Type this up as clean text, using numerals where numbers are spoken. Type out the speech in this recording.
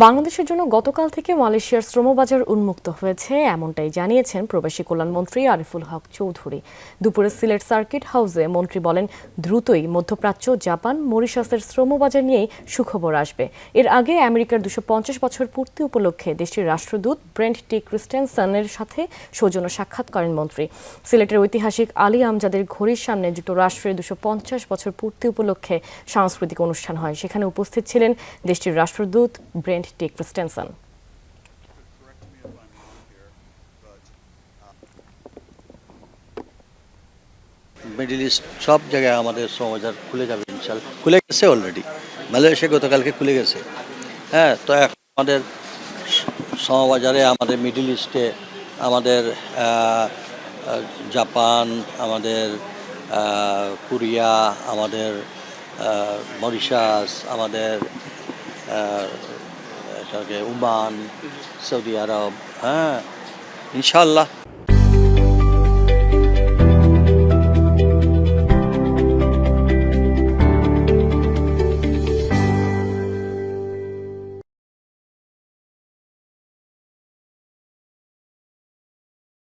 বাংলাদেশের জন্য গতকাল থেকে মালয়েশিয়ার শ্রমবাজার উন্মুক্ত হয়েছে, এমনটাই জানিয়েছেন প্রবাসী কল্যাণমন্ত্রী আরিফুল হক চৌধুরী। দুপুরে সিলেট সার্কিট হাউসে মন্ত্রী বলেন, দ্রুতই মধ্যপ্রাচ্য, জাপান, মরিশাসের শ্রমবাজার নিয়েই সুখবর আসবে। এর আগে আমেরিকার 250 বছর পূর্তি উপলক্ষে দেশটির রাষ্ট্রদূত ব্রেন্ট টি ক্রিস্টেনসনের সাথে সৌজন্য সাক্ষাৎ করেন মন্ত্রী। সিলেটের ঐতিহাসিক আলী আমজাদের ঘড়ির সামনে যুক্তরাষ্ট্রের 250 বছর পূর্তি উপলক্ষে সাংস্কৃতিক অনুষ্ঠান হয়। সেখানে উপস্থিত ছিলেন দেশটির রাষ্ট্রদূত ব্রেন্ট টি ক্রিস্টেনসন। মিডল ইস্ট সব জায়গায় আমাদের শ্রমবাজার খুলে যাবে ইনশাল্লাহ, খুলে গেছে অলরেডি। মালয়েশিয়া গতকালকে খুলে গেছে। হ্যাঁ, তো এখন আমাদের শ্রমবাজারে আমাদের মিডল ইস্টে আমাদের জাপান, আমাদের কোরিয়া, আমাদের মরিশাস, আমাদের এটাকে ওমান, সৌদি আরব, হ্যাঁ ইনশাল্লাহ